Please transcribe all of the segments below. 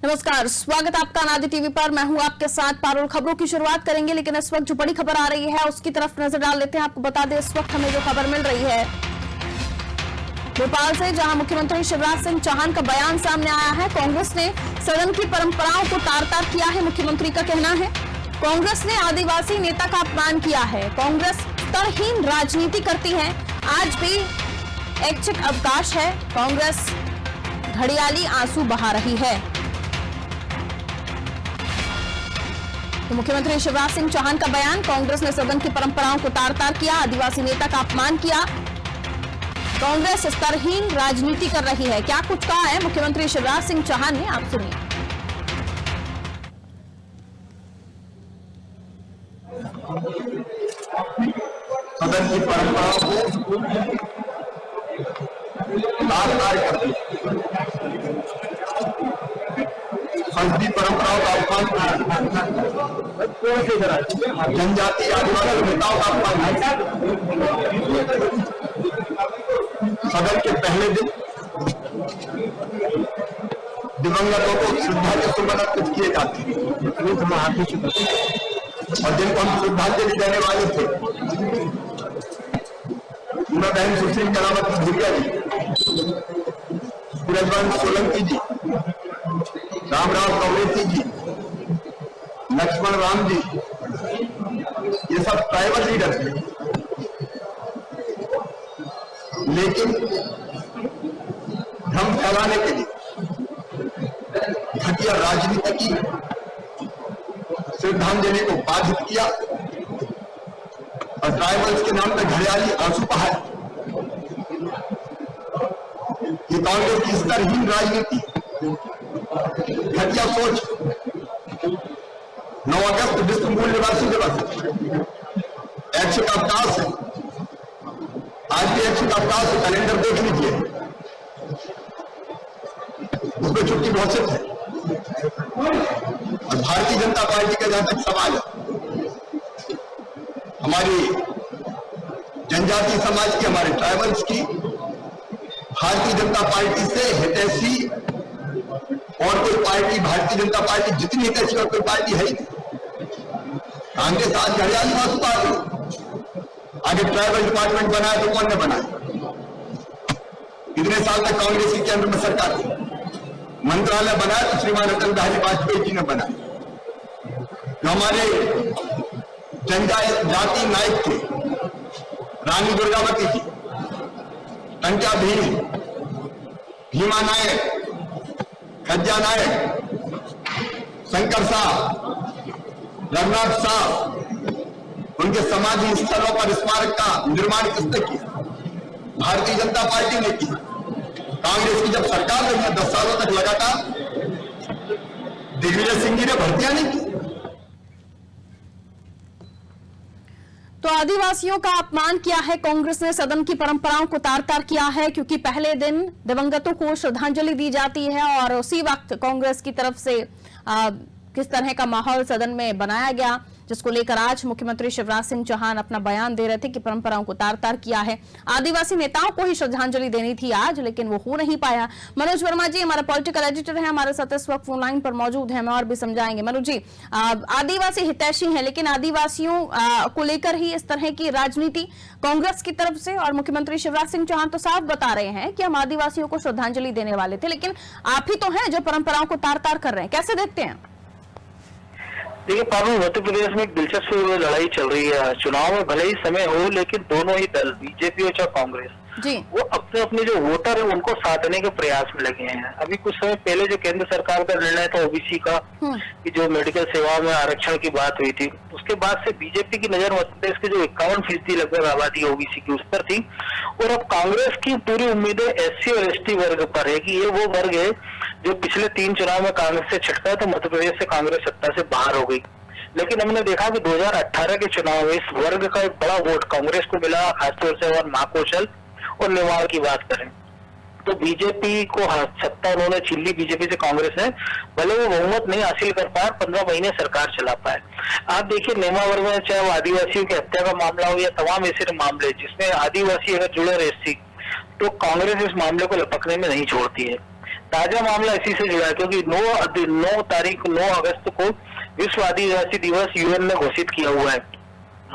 नमस्कार, स्वागत आपका अनादि टीवी पर। मैं हूं आपके साथ पारुल। खबरों की शुरुआत करेंगे, लेकिन इस वक्त जो बड़ी खबर आ रही है उसकी तरफ नजर डाल लेते हैं। आपको बता दें, इस वक्त हमें जो खबर मिल रही है भोपाल से, जहां मुख्यमंत्री शिवराज सिंह चौहान का बयान सामने आया है। कांग्रेस ने सदन की परंपराओं को तार-तार किया है, मुख्यमंत्री का कहना है। कांग्रेस ने आदिवासी नेता का अपमान किया है। कांग्रेस स्तरहीन राजनीति करती है। आज भी ऐच्छिक अवकाश है। कांग्रेस घड़ियाली आंसू बहा रही है। तो मुख्यमंत्री शिवराज सिंह चौहान का बयान, कांग्रेस ने सदन की परंपराओं को तार-तार किया, आदिवासी नेता का अपमान किया, कांग्रेस स्तरहीन राजनीति कर रही है। क्या कुछ कहा है मुख्यमंत्री शिवराज सिंह चौहान ने, आप सुनिए। सदन की परंपराओं को तार-तार करती है, संस्कृति परंपराओं का अपमान, जनजाति आदिवासी नेताओं का अपमान। सदन के पहले दिन दिवंगतों को श्रद्धांजलि सुमन अर्पित किए जाते हैं और जिनको हम श्रद्धांजलि देने वाले थे, उनमें बहन सुश्री कलावती भूरिया जी, सूरजवंश सोलंकी जी, रामराव कौरेसी जी, लक्ष्मण राम जी, ये सब ट्राइबल लीडर थे। लेकिन भ्रम फैलाने के लिए घटिया राजनीति की श्रद्धांजलि को बाधित किया और ट्राइबल्स के नाम पर घड़ियाली आंसू बहाए। ये कांग्रेस की स्तरहीन राजनीति, घटिया सोच। 9 अगस्त विश्व मूल निवासी दिवस, ऐच्छिक अवकाश है। आज भी ऐच्छिक अवकाश है, कैलेंडर देख लीजिए, उसमें छुट्टी घोषित है। और भारतीय जनता पार्टी का जहां तक सवाल है, हमारी जनजातीय समाज की, हमारे ट्राइबल्स की भारतीय जनता पार्टी से हितैषी और कोई पार्टी, भारतीय जनता पार्टी जितनी हितैषी और कोई पार्टी है ही नहीं। कांग्रेस आज घड़ियाली आंसू बहा रही। आगे ट्राइबल डिपार्टमेंट बनाया तो कौन ने बनाया? इतने साल तक कांग्रेस की केंद्र में सरकार थी। मंत्रालय बनाया तो श्रीमान अटल बिहारी वाजपेयी जी ने बनाया। जो हमारे जनजाति नायक थे, रानी दुर्गावती जी, टंट्या भीम, भीमा नायक, खज्जा नायक, शंकर साहब, रघुनाथ साहब, उनके समाधि स्थलों पर स्मारक का निर्माण किसने किया? भारतीय जनता पार्टी ने किया। कांग्रेस की जब सरकार रही है 10 सालों तक लगातार, दिग्विजय सिंह जी ने भर्तियां नहीं की। तो आदिवासियों का अपमान किया है कांग्रेस ने, सदन की परंपराओं को तार-तार किया है, क्योंकि पहले दिन दिवंगतों को श्रद्धांजलि दी जाती है और उसी वक्त कांग्रेस की तरफ से किस तरह का माहौल सदन में बनाया गया, जिसको लेकर आज मुख्यमंत्री शिवराज सिंह चौहान अपना बयान दे रहे थे कि परंपराओं को तार-तार किया है। आदिवासी नेताओं को ही श्रद्धांजलि देनी थी आज, लेकिन वो हो नहीं पाया। मनोज वर्मा जी हमारा पॉलिटिकल एडिटर है, हमारे साथ इस वक्त फोन लाइन पर मौजूद है, हमें और भी समझाएंगे। मनोज जी, आदिवासी हितैषी है, लेकिन आदिवासियों को लेकर ही इस तरह की राजनीति कांग्रेस की तरफ से, और मुख्यमंत्री शिवराज सिंह चौहान तो साफ बता रहे हैं कि हम आदिवासियों को श्रद्धांजलि देने वाले थे, लेकिन आप ही तो हैं जो परंपराओं को तार-तार कर रहे हैं। कैसे देखते हैं? देखिए पारुल, मध्य प्रदेश में एक दिलचस्प लड़ाई चल रही है। चुनाव में भले ही समय हो, लेकिन दोनों ही दल, बीजेपी और कांग्रेस, वो अपने अपने जो वोटर है उनको साधने के प्रयास में लगे हैं। अभी कुछ समय पहले जो केंद्र सरकार का निर्णय था ओबीसी का, कि जो मेडिकल सेवाओं में आरक्षण की बात हुई थी, उसके बाद से बीजेपी की नजर मध्य प्रदेश के जो 51% लगभग आबादी ओबीसी की उस पर थी, और अब कांग्रेस की पूरी उम्मीदें एससी और एसटी वर्ग पर है कि ये वो वर्ग है जो पिछले 3 चुनाव में कांग्रेस से छिटका तो मध्य प्रदेश से कांग्रेस सत्ता से बाहर हो गई। लेकिन हमने देखा कि 2018 के चुनाव में इस वर्ग का एक बड़ा वोट कांग्रेस को मिला, खासतौर से अगर महाकौशल और नेवाड़ की बात करें तो बीजेपी को सत्ता उन्होंने छीन ली, बीजेपी से कांग्रेस ने, भले वो बहुमत नहीं हासिल कर पाए, 15 महीने सरकार चला पाए। आप देखिए नेमा वर्ग में, चाहे वो आदिवासियों की हत्या का मामला हो या तमाम ऐसे मामले जिसमें आदिवासी अगर जुड़े रहे, तो कांग्रेस इस मामले को लपकने में नहीं छोड़ती है। ताजा मामला इसी से जुड़ा है, क्योंकि 9 अगस्त को विश्व आदिवासी दिवस यूएन ने घोषित किया हुआ है।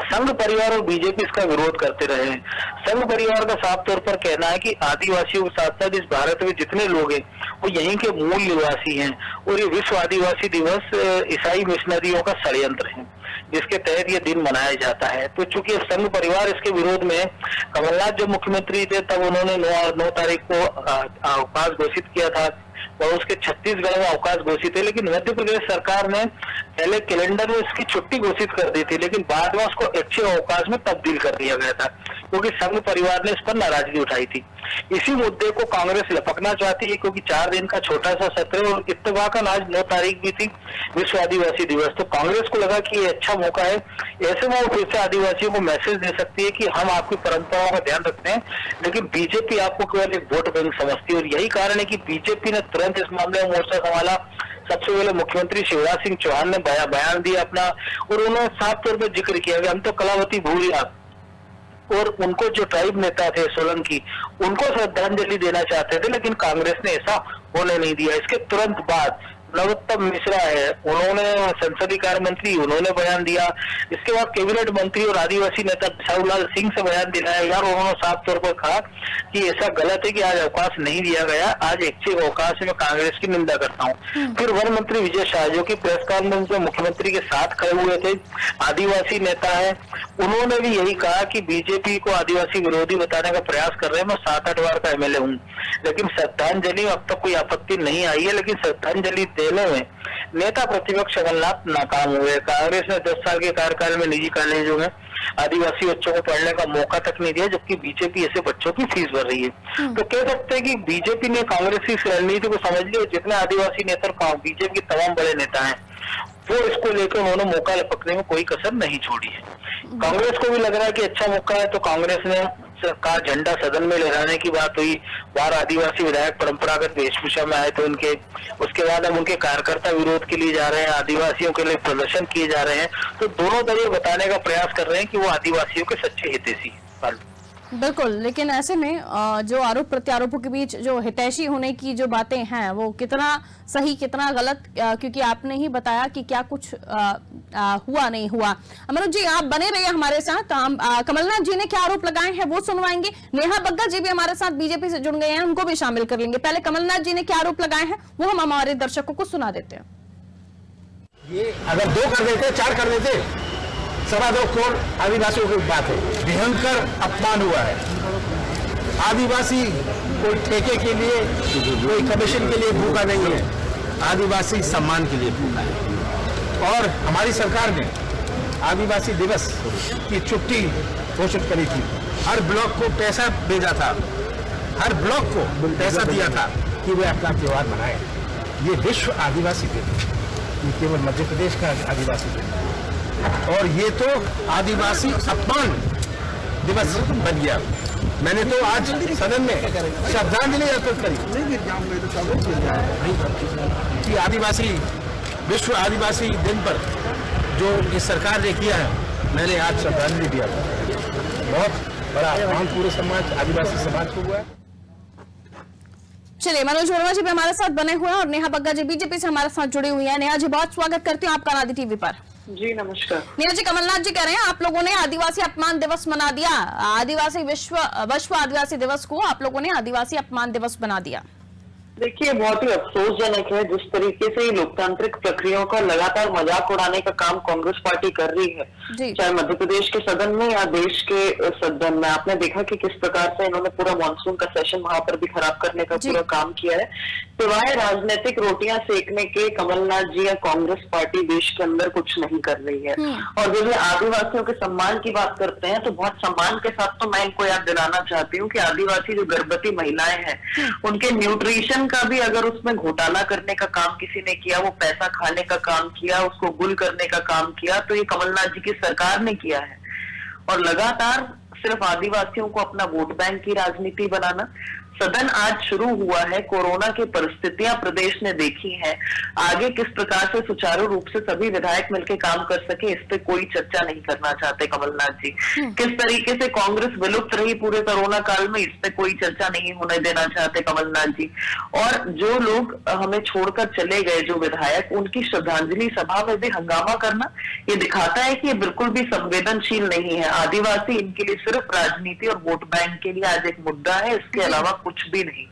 संघ परिवार और बीजेपी इसका विरोध करते रहे हैं। संघ परिवार का साफ तौर पर कहना है कि आदिवासियों के साथ साथ इस भारत में जितने लोग हैं वो यहीं के मूल निवासी हैं और ये विश्व आदिवासी दिवस ईसाई मिशनरियों का षड्यंत्र है जिसके तहत ये दिन मनाया जाता है। तो चूंकि संघ परिवार इसके विरोध में, कमलनाथ जब मुख्यमंत्री थे तब उन्होंने 9 तारीख को अवकाश घोषित किया था और उसके छत्तीसगढ़ में अवकाश घोषित है, लेकिन मध्य प्रदेश सरकार ने पहले कैलेंडर में इसकी छुट्टी घोषित कर दी थी, लेकिन बाद में उसको ऐच्छिक अवकाश में तब्दील कर दिया गया था क्योंकि संघ परिवार ने इस पर नाराजगी उठाई थी। इसी मुद्दे को कांग्रेस लपकना चाहती है क्योंकि 4 दिन का छोटा सा सत्र और इत्तेफाकन आज 9 तारीख भी थी विश्व आदिवासी दिवस। तो कांग्रेस को लगा कि ये अच्छा मौका है, ऐसे में वो फिर से आदिवासियों को मैसेज दे सकती है कि हम आपकी परंपराओं का ध्यान रखते हैं, लेकिन बीजेपी आपको केवल एक वोट बैंक समझती है। और यही कारण है कि बीजेपी ने तुरंत इस मामले में मोर्चा संभाला। सबसे पहले मुख्यमंत्री शिवराज सिंह चौहान ने बयान दिया अपना और उन्होंने साफ तौर पर जिक्र किया कि हम तो कलावती भूरिया और उनको जो ट्राइब नेता थे सोलंकी उनको श्रद्धांजलि देना चाहते थे, लेकिन कांग्रेस ने ऐसा होने नहीं दिया। इसके तुरंत बाद नरोत्तम मिश्रा है, उन्होंने संसदीय कार्य मंत्री, उन्होंने बयान दिया। इसके बाद कैबिनेट मंत्री और आदिवासी नेता बिसाहूलाल सिंह से बयान दिलाया यार, उन्होंने साफ तौर पर कहा कि ऐसा गलत है कि आज अवकाश नहीं दिया गया, आज ऐच्छिक अवकाश में कांग्रेस की निंदा करता हूँ। फिर वन मंत्री विजय शाह जो कि प्रेस कॉन्फ्रेंस में मुख्यमंत्री के साथ खड़े हुए थे, आदिवासी नेता है, उन्होंने भी यही कहा कि बीजेपी को आदिवासी विरोधी बताने का प्रयास कर रहे हैं। मैं 7-8 बार का एमएलए हूँ, लेकिन श्रद्धांजलि में अब तक कोई आपत्ति नहीं आई है, लेकिन श्रद्धांजलि देने में नेता प्रतिपक्ष कमलनाथ नाकाम हुए। कांग्रेस ने 10 साल के कार्यकाल में निजी कॉलेजों में आदिवासी बच्चों को पढ़ने का मौका तक नहीं दिया, जबकि बीजेपी ऐसे बच्चों की फीस भर रही है। तो कह सकते हैं कि बीजेपी ने कांग्रेस की इस रणनीति को समझ लिया। जितने आदिवासी नेता बीजेपी के तमाम बड़े नेता हैं वो इसको लेकर उन्होंने मौका लपकने में कोई कसर नहीं छोड़ी है। कांग्रेस को भी लग रहा है कि अच्छा मौका है, तो कांग्रेस ने सरकार झंडा सदन में लहराने की बात हुई। बाहर आदिवासी विधायक परंपरागत वेशभूषा में आए थे उनके, उसके बाद अब उनके कार्यकर्ता विरोध के लिए जा रहे हैं, आदिवासियों के लिए प्रदर्शन किए जा रहे हैं। तो दोनों दल ये बताने का प्रयास कर रहे हैं कि वो आदिवासियों के सच्चे हितैषी हैं। बिल्कुल, लेकिन ऐसे में जो आरोप प्रत्यारोपों के बीच जो हितैषी होने की जो बातें हैं वो कितना सही कितना गलत, क्योंकि आपने ही बताया कि क्या कुछ हुआ नहीं हुआ। मनोज जी आप बने रहिए हमारे साथ, हम कमलनाथ जी ने क्या आरोप लगाए हैं वो सुनवाएंगे। नेहा बग्गा जी भी हमारे साथ बीजेपी से जुड़ गए हैं, उनको भी शामिल कर लेंगे। पहले कमलनाथ जी ने क्या आरोप लगाए हैं वो हम हमारे दर्शकों को सुना देते हैं। ये अगर 2 कर देते 4 कर देते, 2.25 करोड़ आदिवासियों की बात है। भयंकर अपमान हुआ है। आदिवासी कोई ठेके के लिए कोई कमीशन के लिए भूखा नहीं है, आदिवासी सम्मान के लिए भूखा है। और हमारी सरकार ने आदिवासी दिवस की छुट्टी घोषित करी थी, हर ब्लॉक को पैसा भेजा था, हर ब्लॉक को पैसा दिया था कि वे अपना त्योहार मनाएं। ये विश्व आदिवासी दिन, ये केवल मध्य प्रदेश का आदिवासी दिन, और ये तो आदिवासी अपमान दिवस बन गया। मैंने तो आज सदन में श्रद्धांजलि अर्पित करी कि आदिवासी विश्व आदिवासी दिन पर जो इस सरकार ने किया है, मैंने आज श्रद्धांजलि दिया। बहुत बड़ा अपमान पूरे समाज आदिवासी समाज को हुआ है। चलिए, मनोज वर्मा जी भी हमारे साथ बने हुए हैं और नेहा बग्गा जी बीजेपी से हमारे साथ जुड़ी हुई है। नेहा जी बहुत स्वागत करती हूँ आपका नादी टीवी पर। जी नमस्कार। नेहा जी, कमलनाथ जी कह रहे हैं आप लोगों ने आदिवासी अपमान दिवस मना दिया, आदिवासी विश्व आदिवासी दिवस को आप लोगों ने आदिवासी अपमान दिवस बना दिया। देखिए, बहुत ही अफसोसजनक है जिस तरीके से ये लोकतांत्रिक प्रक्रियाओं का लगातार मजाक उड़ाने का काम कांग्रेस पार्टी कर रही है, चाहे मध्य प्रदेश के सदन में या देश के सदन में। आपने देखा कि किस प्रकार से इन्होंने पूरा मानसून का सेशन वहां पर भी खराब करने का पूरा काम किया है। सिवाय राजनीतिक रोटियां सेकने के कमलनाथ जी या कांग्रेस पार्टी देश के अंदर कुछ नहीं कर रही है। और जब ये आदिवासियों के सम्मान की बात करते हैं तो बहुत सम्मान के साथ तो मैं इनको याद दिलाना चाहती हूँ कि आदिवासी जो गर्भवती महिलाएं हैं उनके न्यूट्रिशन का भी अगर उसमें घोटाला करने का काम किसी ने किया, वो पैसा खाने का काम किया, उसको गुल करने का काम किया, तो ये कमलनाथ जी की सरकार ने किया है। और लगातार सिर्फ आदिवासियों को अपना वोट बैंक की राजनीति बनाना, सदन आज शुरू हुआ है, कोरोना की परिस्थितियां प्रदेश ने देखी हैं, आगे किस प्रकार से सुचारू रूप से सभी विधायक मिलकर काम कर सके, इस पे कोई चर्चा नहीं करना चाहते कमलनाथ जी। किस तरीके से कांग्रेस विलुप्त रही पूरे कोरोना काल में, इस पे कोई चर्चा नहीं होने देना चाहते कमलनाथ जी। और जो लोग हमें छोड़कर चले गए, जो विधायक, उनकी श्रद्धांजलि सभा में भी हंगामा करना, ये दिखाता है कि ये बिल्कुल भी संवेदनशील नहीं है। आदिवासी इनके लिए सिर्फ राजनीति और वोट बैंक के लिए आज एक मुद्दा है, इसके अलावा कुछ भी नहीं।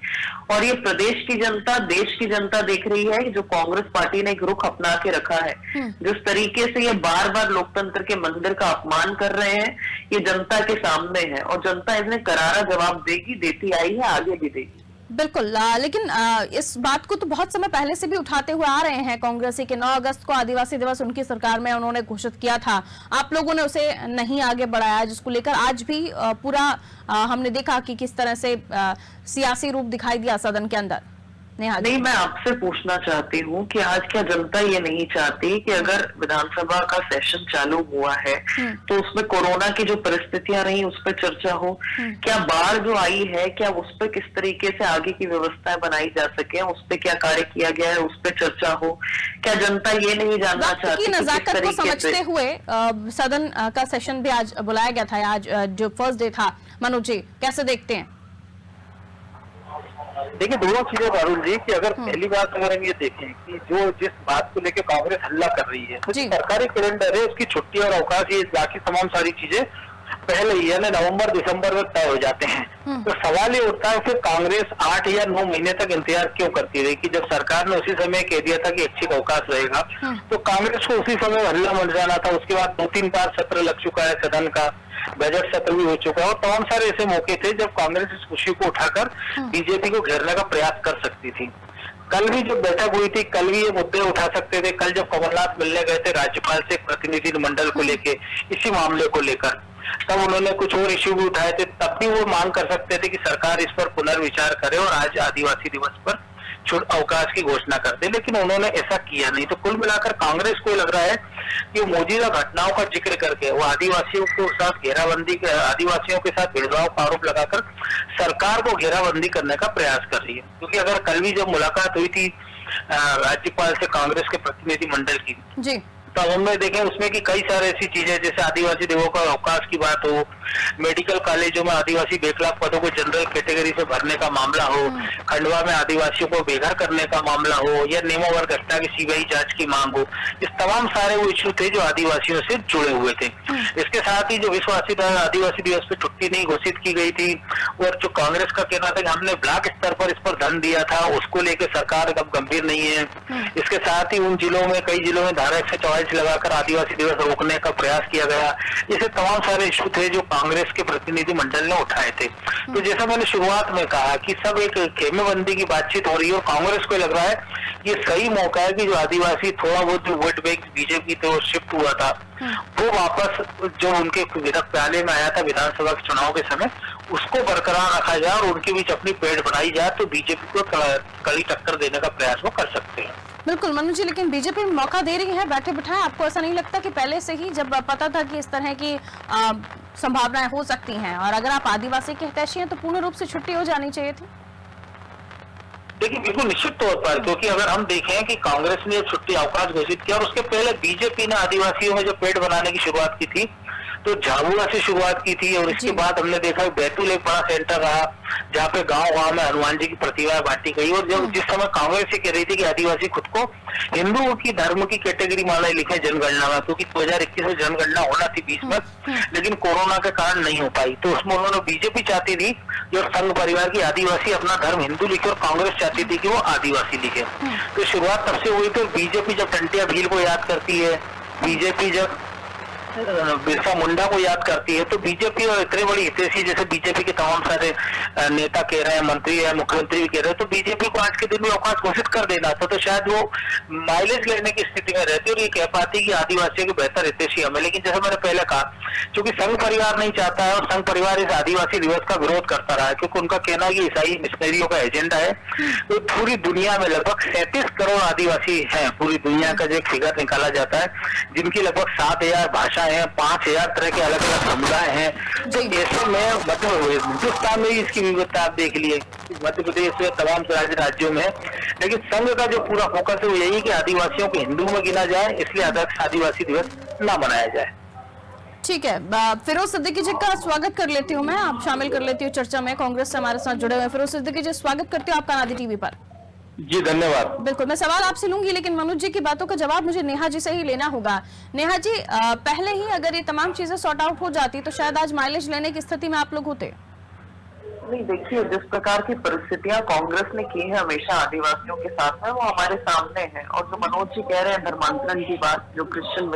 और ये प्रदेश की जनता, देश की जनता देख रही है कि जो कांग्रेस पार्टी ने एक रुख अपना के रखा है, जिस तरीके से ये बार बार लोकतंत्र के मंदिर का अपमान कर रहे हैं, ये जनता के सामने है और जनता इन्हें करारा जवाब देगी, देती आई है, आगे भी देगी। बिल्कुल, लेकिन इस बात को तो बहुत समय पहले से भी उठाते हुए आ रहे हैं कांग्रेस के 9 अगस्त को आदिवासी दिवस उनकी सरकार में उन्होंने घोषित किया था, आप लोगों ने उसे नहीं आगे बढ़ाया, जिसको लेकर आज भी पूरा हमने देखा कि किस तरह से सियासी रूप दिखाई दिया सदन के अंदर। नहीं, मैं आपसे पूछना चाहती हूँ कि आज क्या जनता ये नहीं चाहती कि अगर विधानसभा का सेशन चालू हुआ है तो उसमें कोरोना की जो परिस्थितियां रही उस पर चर्चा हो, क्या बाढ़ जो आई है, क्या उस पर किस तरीके से आगे की व्यवस्थाएं बनाई जा सके, उस पर क्या कार्य किया गया है, उस पर चर्चा हो। क्या जनता ये नहीं जानना चाहती? नजाकत को समझते हुए सदन का सेशन भी आज बुलाया गया था, आज जो फर्स्ट डे था। मनोज जी, कैसे देखते हैं? देखिए, दोनों चीजें अरुण जी कि अगर पहली बात अगर हम ये देखें कि जो जिस बात को लेकर कांग्रेस हल्ला कर रही है, तो सरकारी कैलेंडर है, उसकी छुट्टी और अवकाश, ये बाकी तमाम सारी चीजें पहले ही यानी नवंबर दिसंबर में तय हो जाते हैं। तो सवाल ये उठता है फिर कांग्रेस 8 या 9 महीने तक इंतजार क्यों करती रही कि जब सरकार ने उसी समय कह दिया था कि ऐच्छिक अवकाश रहेगा, तो कांग्रेस को उसी समय हल्ला मच जाना था। उसके बाद 2-3 बार सत्र लग चुका है सदन का, बजट सत्र भी हो चुका है और तमाम सारे ऐसे मौके थे जब कांग्रेस इस खुशी को उठाकर बीजेपी को घेरने का प्रयास कर सकती थी। कल भी जब बैठक हुई थी, कल भी ये मुद्दे उठा सकते थे। कल जब कमलनाथ मिलने गए थे राज्यपाल से प्रतिनिधि मंडल को लेके, इसी मामले को लेकर, तब उन्होंने कुछ और इश्यू भी उठाए थे, तब भी वो मांग कर सकते थे कि सरकार इस पर पुनर्विचार करे और आज आदिवासी दिवस पर अवकाश की घोषणा कर दे, लेकिन उन्होंने ऐसा किया नहीं। तो कुल मिलाकर कांग्रेस को लग रहा है कि मौजूदा घटनाओं का जिक्र करके वो आदिवासियों के साथ घेराबंदी, आदिवासियों के साथ भेदभाव का आरोप लगाकर सरकार को घेराबंदी करने का प्रयास कर रही है। क्योंकि अगर कल भी जब मुलाकात हुई थी राज्यपाल से कांग्रेस के प्रतिनिधि मंडल की जी, तो हमने देखे उसमें कि कई सारे ऐसी चीजें जैसे आदिवासी दिवस का अवकाश की बात हो, मेडिकल कॉलेजों में आदिवासी बेखलाफ पदों को जनरल कैटेगरी से भरने का मामला हो, खंडवा में आदिवासियों को बेघर करने का मामला हो, या नेमावर घटना की सीबीआई जांच की मांग हो, इस तमाम सारे वो इश्यू थे जो आदिवासियों से जुड़े हुए थे। इसके साथ ही जो विश्व आदिवासी दिवस पे छुट्टी नहीं घोषित की गई थी और जो कांग्रेस का कहना था कि हमने ब्लॉक स्तर पर इस पर धन दिया था, उसको लेकर सरकार अब गंभीर नहीं है। इसके साथ ही उन जिलों में, कई जिलों में धारा 144 लगाकर आदिवासी दिवस रोकने का प्रयास किया गया। ऐसे तमाम सारे इश्यू थे जो कांग्रेस के प्रतिनिधि मंडल ने उठाए थे। तो जैसा मैंने शुरुआत में कहा कि सब एक खेमेबंदी की बातचीत हो रही है और कांग्रेस को लग रहा है ये सही मौका है कि जो आदिवासी थोड़ा बहुत जो वोट बैंक बीजेपी तो शिफ्ट हुआ था, वो वापस जो उनके विधक प्याले में आया था विधानसभा के चुनाव के समय, उसको बरकरार रखा जाए और उनके बीच अपनी पेड़ बढ़ाई जाए, तो बीजेपी को कड़ी टक्कर देने का प्रयास वो कर सकते हैं। बिल्कुल मनोज जी, लेकिन बीजेपी मौका दे रही है बैठे बिठाए। आपको ऐसा नहीं लगता कि पहले से ही जब पता था कि इस तरह की संभावनाएं हो सकती हैं, और अगर आप आदिवासी के हितैषी हैं तो पूर्ण रूप से छुट्टी हो जानी चाहिए थी? देखिए, बिल्कुल निश्चित तौर पर, क्योंकि अगर हम देखें कि कांग्रेस ने छुट्टी अवकाश घोषित किया और उसके पहले बीजेपी ने आदिवासियों में जो पेड़ बनाने की शुरुआत की थी तो झाबुआ से शुरुआत की थी, और इसके बाद हमने देखा बैतूल एक बड़ा सेंटर रहा जहाँ पे गांव-गांव में हनुमान जी की प्रतिमा बांटी गई। और जब जिस समय कांग्रेस ये कह रही थी कि आदिवासी खुद को हिंदुओं की धर्म की कैटेगरी माना लिखे जनगणना में, क्योंकि 2021 में जनगणना होना थी 20 में, लेकिन कोरोना के कारण नहीं हो पाई, तो उसमें उन्होंने बीजेपी चाहती थी जो संघ परिवार की आदिवासी अपना धर्म हिंदू लिखे, और कांग्रेस चाहती थी कि वो आदिवासी लिखे। तो शुरुआत तब से हुई। तो बीजेपी जब टंटिया भील को याद करती है, बीजेपी जब बिरसा मुंडा को याद करती है, तो बीजेपी और इतने बड़ी हितैषी जैसे बीजेपी के तमाम सारे नेता कह रहे हैं, मंत्री है, मुख्यमंत्री भी कह रहे हैं, तो बीजेपी को आज के दिन में अवकाश घोषित कर देना था, तो शायद वो माइलेज लेने की स्थिति में रहती और ये कह पाती कि आदिवासियों के बेहतर हितैषी हमें। लेकिन जैसे मैंने पहले कहा, क्योंकि संघ परिवार नहीं चाहता है और संघ परिवार इस आदिवासी दिवस का विरोध करता रहा है, क्योंकि उनका कहना है कि ईसाई मिशनरियों का एजेंडा है। तो पूरी दुनिया में लगभग 37 करोड़ आदिवासी हैं, पूरी दुनिया का जो एक फिगर निकाला जाता है, जिनकी लगभग 7000 भाषा समुदाय हैं, 5000 तरह के अलग अलग समुदाय हैं। तो ऐसे में मतलब हिंदुस्तान में इसकी विविधता आप देख लिए, मध्य प्रदेश में तमाम राज्यों में। लेकिन संघ का जो पूरा फोकस है वो यही कि आदिवासियों को हिंदू में गिना जाए, इसलिए आदर्श आदिवासी दिवस ना मनाया जाए। ठीक है, फिरोज सिद्दीकी जी का स्वागत कर लेती हूँ मैं, आप शामिल कर लेती हूँ चर्चा में। कांग्रेस से हमारे साथ जुड़े हुए फिरोज सिद्दीकी जी, स्वागत करती हूँ आपका आदि टीवी पर। जी धन्यवाद। बिल्कुल, मैं सवाल आपसे लूंगी लेकिन मनोज जी की बातों का जवाब मुझे नेहा जी से ही लेना होगा। नेहा जी, पहले ही अगर ये तमाम चीजें सॉर्ट आउट हो जाती तो शायद आज माइलेज लेने की स्थिति में आप लोग होते। नहीं, देखिए, जिस प्रकार की परिस्थितियां कांग्रेस ने की है हमेशा आदिवासियों के साथ में, वो हमारे सामने है। और जो मनोज जी कह रहे हैं धर्मांतरण की बात, जो क्रिश्चियन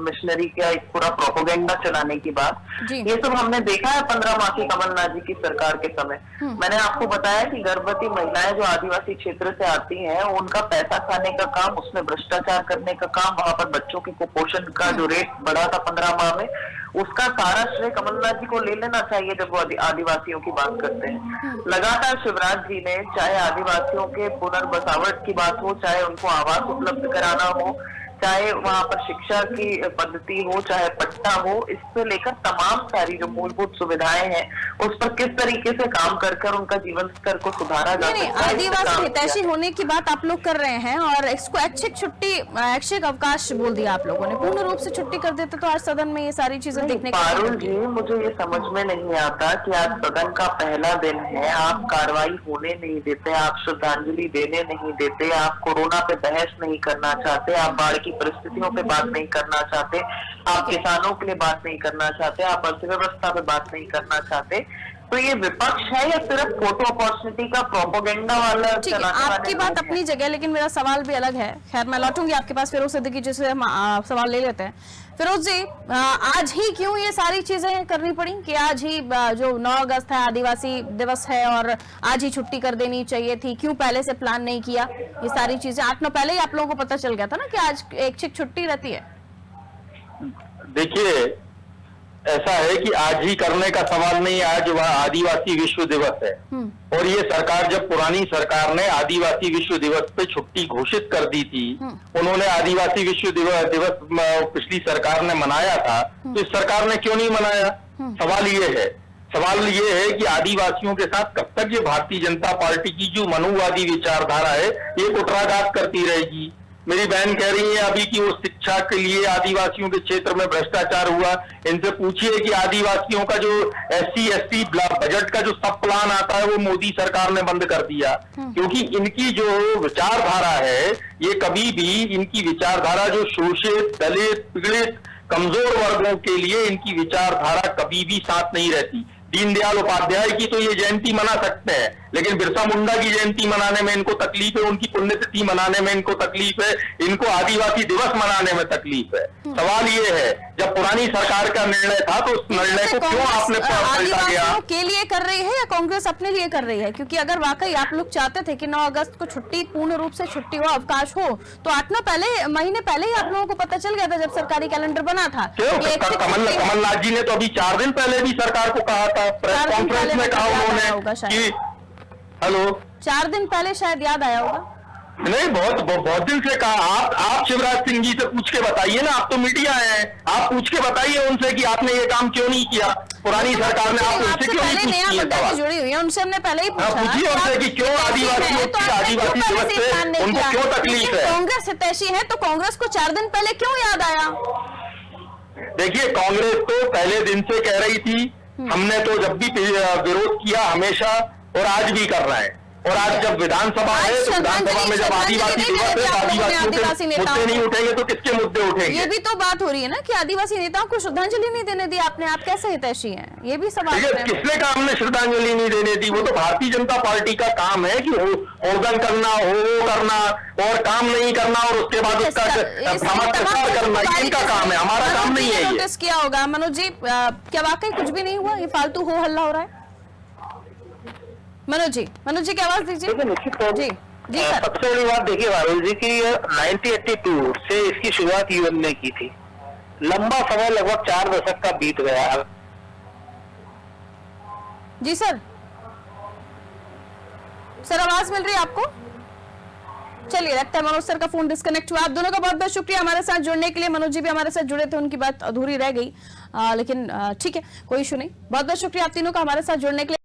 मिशनरी का एक पूरा प्रोपोगेंडा चलाने की बात, ये सब हमने देखा है 15 माह की कमलनाथ जी की सरकार के समय। मैंने आपको बताया कि गर्भवती महिलाएं जो आदिवासी क्षेत्र से आती हैं, उनका पैसा खाने का काम, उसमें भ्रष्टाचार करने का काम, वहां पर बच्चों के कुपोषण का जो रेट बढ़ा था 15 माह में, उसका सारा श्रेय कमलनाथ जी को ले लेना चाहिए जब वो आदिवासियों की बात करते हैं। लगातार शिवराज जी ने, चाहे आदिवासियों के पुनर्बसावट की बात हो, चाहे उनको आवास उपलब्ध कराना हो, चाहे वहां पर शिक्षा की पद्धति हो, चाहे पट्टा हो, इससे लेकर तमाम सारी जो मूलभूत सुविधाएं हैं उस पर किस तरीके से काम कर उनका जीवन स्तर को सुधारा जा सकता है। आदिवासी हितैषी होने की बात आप लोग कर रहे हैं और इसको ऐच्छिक छुट्टी, ऐच्छिक अवकाश बोल दिया आप लोगों ने। पूर्ण रूप से छुट्टी कर देते तो आज सदन में ये सारी चीजें देखने को पारुल जी, मुझे ये समझ में नहीं आता कि आज सदन का पहला दिन है, आप कार्रवाई होने नहीं देते, आप श्रद्धांजलि देने नहीं देते, आप कोरोना पे बहस नहीं करना चाहते, आप बाढ़ की परिस्थितियों पे बात नहीं करना चाहते, आप किसानों के लिए बात नहीं करना चाहते, आप अर्थव्यवस्था पे बात नहीं करना चाहते। तो ये विपक्ष है या सिर्फ फोटो अपॉर्चुनिटी का प्रोपोगेंडा वाला? ठीक है, आपकी बात अपनी जगह, लेकिन मेरा सवाल भी अलग है। खैर, मैं लौटूंगी आपके पास फिरोज सिद्दीकी जी से, सवाल ले लेते हैं। फिरोज जी, आज ही क्यों ये सारी चीजें करनी पड़ी कि आज ही जो 9 अगस्त है आदिवासी दिवस है और आज ही छुट्टी कर देनी चाहिए थी? क्यों पहले से प्लान नहीं किया? ये सारी चीजें 8-9 पहले ही आप लोगों को पता चल गया था ना कि आज ऐच्छिक छुट्टी रहती है। देखिए, ऐसा है कि आज ही करने का सवाल नहीं, आज वह आदिवासी विश्व दिवस है। और ये सरकार, जब पुरानी सरकार ने आदिवासी विश्व दिवस पे छुट्टी घोषित कर दी थी, उन्होंने आदिवासी विश्व दिवस पिछली सरकार ने मनाया था, तो इस सरकार ने क्यों नहीं मनाया? सवाल ये है कि आदिवासियों के साथ कब तक ये भारतीय जनता पार्टी की जो मनुवादी विचारधारा है ये कुटराघात करती रहेगी। मेरी बहन कह रही है अभी कि वो शिक्षा के लिए आदिवासियों के क्षेत्र में भ्रष्टाचार हुआ। इनसे पूछिए कि आदिवासियों का जो SC/ST बजट का जो सब प्लान आता है वो मोदी सरकार ने बंद कर दिया, क्योंकि इनकी जो विचारधारा है, ये कभी भी, इनकी विचारधारा जो शोषित, दलित, पीड़ित, कमजोर वर्गों के लिए इनकी विचारधारा कभी भी साथ नहीं रहती। दीनदयाल उपाध्याय की तो ये जयंती मना सकते हैं, लेकिन बिरसा मुंडा की जयंती मनाने में इनको तकलीफ है, उनकी पुण्यतिथि मनाने में इनको तकलीफ है, इनको आदिवासी दिवस मनाने में तकलीफ है। सवाल ये है, जब पुरानी सरकार का निर्णय था तो उस निर्णय को क्यों आपने पलटा गया? के लिए कर रही है या कांग्रेस अपने लिए कर रही है? क्योंकि अगर वाकई आप लोग चाहते थे कि 9 अगस्त को छुट्टी, पूर्ण रूप से छुट्टी हो, अवकाश हो, तो 8 महीने पहले ही आप लोगों को पता चल गया था जब सरकारी कैलेंडर बना था। कमलनाथ जी ने तो अभी 4 दिन पहले भी सरकार को कहा था, प्रेस कॉन्फ्रेंस में कहा उन्होंने कि, हेलो, 4 दिन पहले शायद याद आया होगा। नहीं, बहुत दिन से कहा। आप शिवराज सिंह जी से पूछ के बताइए ना, आप तो मीडिया हैं, आप पूछ के बताइए उनसे कि आपने ये काम क्यों नहीं किया, पुरानी सरकार ने। आप उनसे क्यों नहीं पूछती? जुड़ी हुई है, उनसे हमने पहले ही पूछा। पूछिए उनसे कि क्यों आदिवासी दिवस पे उनको क्यों तकलीफ है? कांग्रेस हितैषी है तो कांग्रेस को 4 दिन पहले क्यों याद आया? देखिए, कांग्रेस तो पहले दिन से कह रही थी, हमने तो जब भी विरोध किया हमेशा, और आज भी कर रहा है। और आज जब विधानसभा है, तो विधानसभा में जब आदिवासी दिवस है, आदिवासियों के मुद्दे नहीं उठेंगे तो किसके मुद्दे उठेंगे? ये भी तो बात हो रही है ना कि आदिवासी नेताओं को श्रद्धांजलि नहीं देने दी आपने, आप कैसे हितैषी हैं? ये भी सवाल है। किसने कहा हमने श्रद्धांजलि नहीं देने दी? वो तो भारतीय जनता पार्टी का काम है कि होर्डन करना, हो करना और काम नहीं करना, और उसके बाद उसका प्रचार करना, इनका काम है, हमारा काम नहीं है। नोटिस किया होगा मनोज जी, क्या वाकई कुछ भी नहीं हुआ? ये फालतू हो हल्ला हो रहा है? मनोज जी की आवाज दीजिए। जी सर। सबसे बड़ी बात देखिए वारुल जी की 1982 से इसकी शुरुआत यूएन ने की थी। लंबा समय, लगभग 4 दशक का बीत गया। जी सर, आवाज मिल रही है आपको? चलिए, लगता है मनोज सर का फोन डिस्कनेक्ट हुआ। आप दोनों का बहुत बहुत शुक्रिया हमारे साथ जुड़ने के लिए। मनोज जी भी हमारे साथ जुड़े थे, उनकी बात अधूरी रह गई, लेकिन ठीक है, कोई इशू नहीं। बहुत बहुत शुक्रिया आप तीनों का हमारे साथ जुड़ने के लिए।